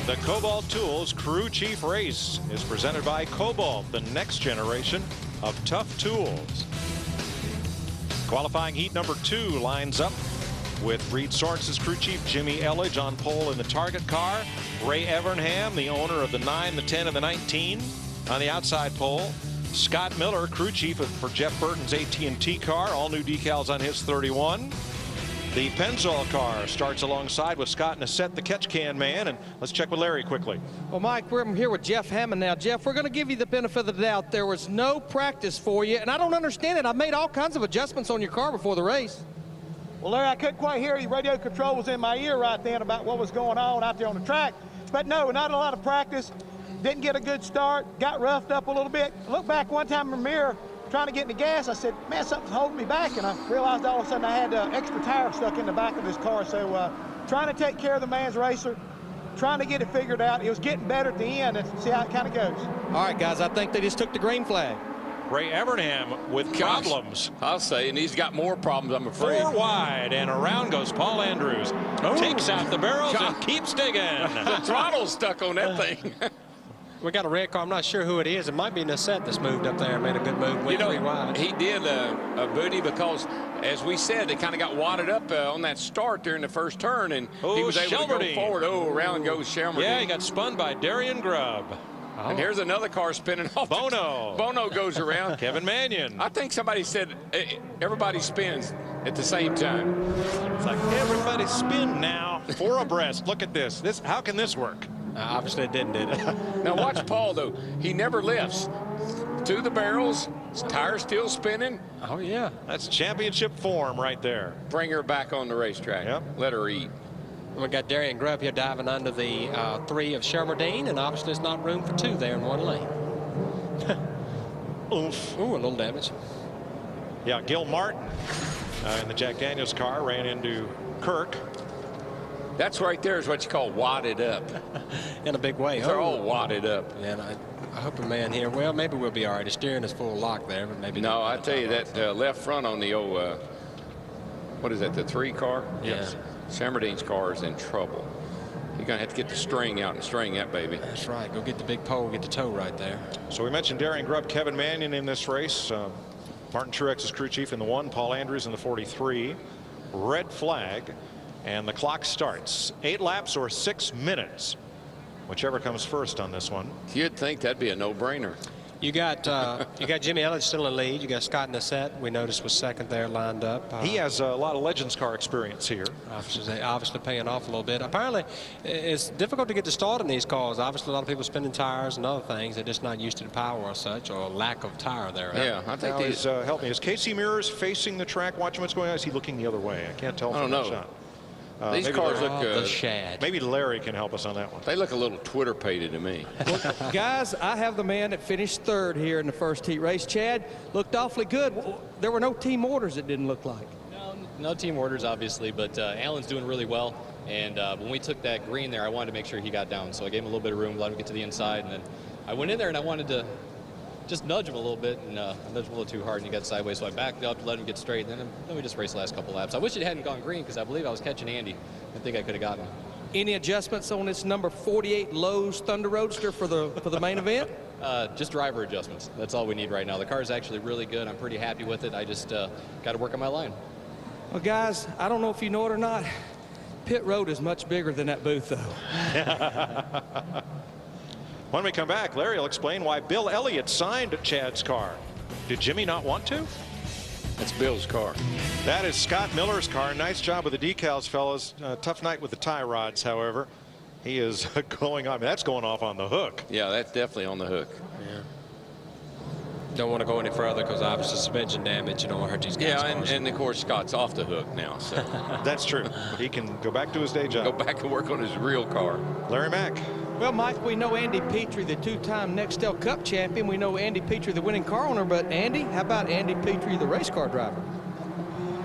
The Kobalt Tools Crew Chief Race is presented by Kobalt, the next generation of tough tools. Qualifying heat number 2 lines up with Reed Sorensen's crew chief Jimmy Elledge on pole in the target car. Ray Evernham, the owner of the 9, the 10, and the 19 on the outside pole. Scott Miller, crew chief for Jeff Burton's AT&T car, all new decals on his 31. The Pennzoil car starts alongside with Scott Nassett, the catch can man, and let's check with Larry quickly. Well, Mike, we're here with Jeff Hammond now. Jeff, we're going to give you the benefit of the doubt. There was no practice for you, and I don't understand it. I've made all kinds of adjustments on your car before the race. Well, Larry, I couldn't quite hear you. Radio control was in my ear right then about what was going on out there on the track. But no, not a lot of practice. Didn't get a good start. Got roughed up a little bit. Looked back one time in the mirror, trying to get in the gas. I said, man, something's holding me back. And I realized all of a sudden I had an extra tire stuck in the back of this car. So trying to take care of the man's racer, trying to get it figured out. It was getting better at the end, and see how it kind of goes. All right, guys, I think they just took the green flag. Ray Evernham with problems. I'll say, and he's got more problems, I'm afraid. 4 wide, and around goes Paul Andrews. Takes out the barrels and keeps digging. The throttle's stuck on that thing. We got a red car. I'm not sure who it is. It might be Nassett that's moved up there and made a good move. You know, 3 wide. he did a booty because, as we said, they kind of got wadded up on that start during the first turn, and he was able to go forward. Oh, around goes Shelmerdine. Yeah, he got spun by Darian Grubb. And here's another car spinning off. Bono goes around. Kevin Mannion. I think somebody said everybody spins at the same time. It's like everybody spin now. 4 abreast. Look at this. How can this work? Obviously it didn't, did it? Now watch Paul, though. He never lifts. To the barrels. His tire's still spinning. Oh, yeah. That's championship form right there. Bring her back on the racetrack. Yep. Let her eat. We got Darian Grubb here diving under the 3 of Shelmerdine, and obviously there's not room for 2 there in 1 lane. Oof. Ooh, a little damage. Yeah, Gil Martin in the Jack Daniels car ran into Kirk. That's right there is what you call wadded up. In a big way. They're all wadded up. And I hope a man here, well, maybe we'll be all right. The steering is full lock there, but maybe no, not. I tell you, that left front on the old, what is that, the 3 car? Yes. Shelmerdine's car is in trouble. You're going to have to get the string out and string that baby. That's right. Go get the big pole, get the toe right there. So we mentioned Darian Grubb, Kevin Mannion in this race. Martin Truex's crew chief in the 1, Paul Andrews in the 43. Red flag. And the clock starts. 8 laps or 6 minutes, whichever comes first on this one. You'd think that'd be a no-brainer. You got Jimmy Elledge still in the lead. You got Scott Nassett, we noticed, was second there, lined up. He has a lot of Legends car experience here. Obviously paying off a little bit. Apparently, it's difficult to get the start in these cars. Obviously, a lot of people spinning tires and other things. They're just not used to the power or such, or lack of tire there. Right? Yeah, I think these help me. Is Casey Mears facing the track, watching what's going on? Is he looking the other way? I can't tell from the shot. These cars look the shad. Maybe Larry can help us on that one. They look a little Twitter-pated to me. Well, guys, I have the man that finished 3rd here in the first heat race. Chad looked awfully good. There were no team orders, it didn't look like. No team orders, obviously, but Alan's doing really well. And when we took that green there, I wanted to make sure he got down. So I gave him a little bit of room, let him get to the inside. And then I went in there and I wanted to just nudge him a little bit, and I nudged him a little too hard, and he got sideways. So I backed up to let him get straight, and then we just raced the last couple laps. I wish it hadn't gone green because I believe I was catching Andy. I think I could have gotten him. Any adjustments on this number 48 Lowe's Thunder Roadster for the main event? Just driver adjustments. That's all we need right now. The car is actually really good. I'm pretty happy with it. I just got to work on my line. Well, guys, I don't know if you know it or not, pit road is much bigger than that booth, though. When we come back, Larry will explain why Bill Elliott signed Chad's car. Did Jimmy not want to? That's Bill's car. That is Scott Miller's car. Nice job with the decals, fellas. Tough night with the tie rods, however. He is going on. I mean, that's going off on the hook. Yeah, that's definitely on the hook. Yeah. Don't want to go any further because obviously suspension damage. You don't want to hurt these guys. Yeah, and of course Scott's off the hook now. So that's true. He can go back to his day job. Go back and work on his real car. Larry Mack. Well, Mike, we know Andy Petrie, the 2-time Nextel Cup champion. We know Andy Petrie, the winning car owner. But Andy, how about Andy Petrie, the race car driver?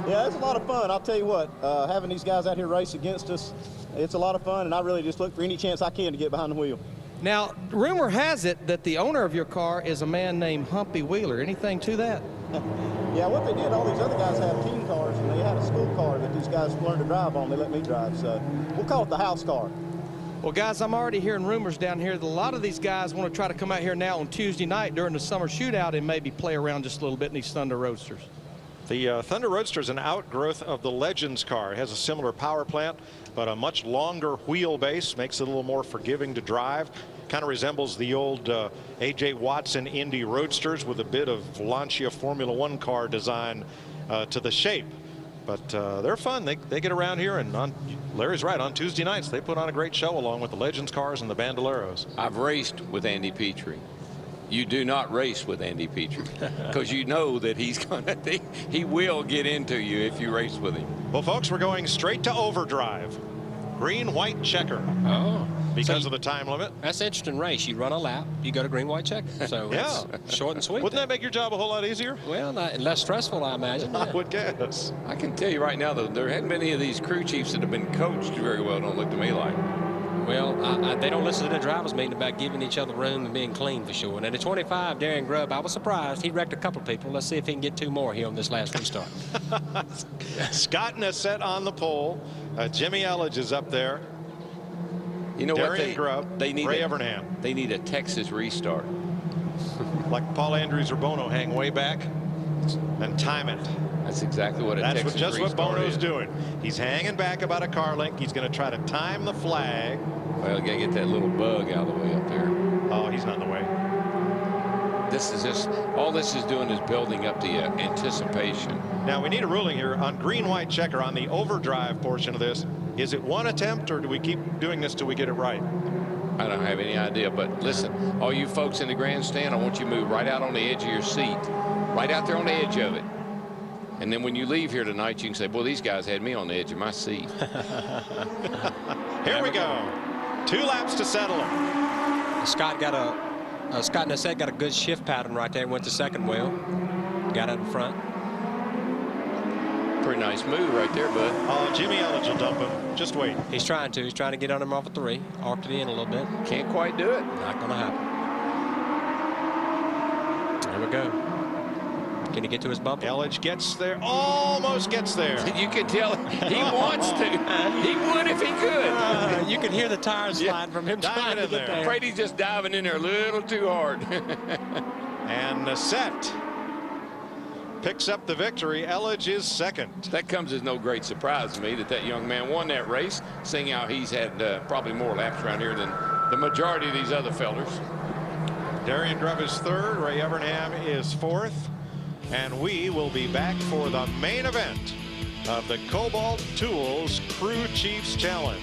Yeah, it's a lot of fun. I'll tell you what, having these guys out here race against us, it's a lot of fun, and I really just look for any chance I can to get behind the wheel. Now, rumor has it that the owner of your car is a man named Humpy Wheeler. Anything to that? Yeah, what they did, all these other guys have team cars, and they got a school car that these guys learn to drive on. They let me drive, so we'll call it the house car. Well, guys, I'm already hearing rumors down here that a lot of these guys want to try to come out here now on Tuesday night during the summer shootout and maybe play around just a little bit in these Thunder Roadsters. The Thunder Roadster is an outgrowth of the Legends car. It has a similar power plant, but a much longer wheelbase, makes it a little more forgiving to drive. Kind of resembles the old A.J. Watson Indy Roadsters with a bit of Lancia Formula One car design to the shape. But they're fun. They get around here, and Larry's right, on Tuesday nights they put on a great show along with the Legends cars and the Bandoleros. I've raced with Andy Petrie. You do not race with Andy Petrie because you know that he will get into you if you race with him. Well, folks, we're going straight to overdrive. Green, white, checker. Oh. Because of the time limit. That's an interesting race. You run a lap, you go to green, white, check. So yeah, it's short and sweet. Wouldn't that make your job a whole lot easier? Well, less stressful, I imagine. I would guess. I can tell you right now, though, there hadn't been any of these crew chiefs that have been coached very well, don't look to me like. Well, they don't listen to the drivers' meeting about giving each other room and being clean for sure. And at the 25, Darian Grubb, I was surprised. He wrecked a couple of people. Let's see if he can get 2 more here on this last restart. Scott Nessett on the pole. Jimmy Elledge is up there. You know Darian what? Grubb, they need Ray Evernham. They need a Texas restart. Like Paul Andrews or Bono, hang way back and time it. That's exactly what a Texas That's just what restart Bono's is. doing. He's hanging back about a car link. He's going to try to time the flag. Well, you got to get that little bug out of the way up there. Oh, he's not in the way. This is just, all this is doing is building up the anticipation. Now, we need a ruling here on green, white, checker on the overdrive portion of this. Is it one attempt, or do we keep doing this till we get it right? I don't have any idea, but listen, all you folks in the grandstand, I want you to move right out on the edge of your seat, right out there on the edge of it. And then when you leave here tonight, you can say, boy, these guys had me on the edge of my seat. Here we go. 2 laps to settle them. Scott Nessett got a good shift pattern right there. Went to second wheel. Got out in front. Pretty nice move right there, bud. Oh, Jimmy Elledge will dump him. Just wait. He's trying to. He's trying to get on him off of 3. Arced it in a little bit. Can't quite do it. Not going to happen. There we go. Can he get to his bumper? Elledge gets there. Almost gets there. You can tell he wants to. He would if he could. You can hear the tires sliding from him trying to get there. I'm afraid he's just diving in there a little too hard. And Nessett picks up the victory. Elledge is second. That comes as no great surprise to me that young man won that race, seeing how he's had probably more laps around here than the majority of these other fellers. Darian Grubb is third. Ray Evernham is fourth. And we will be back for the main event of the Kobalt Tools Crew Chiefs Challenge.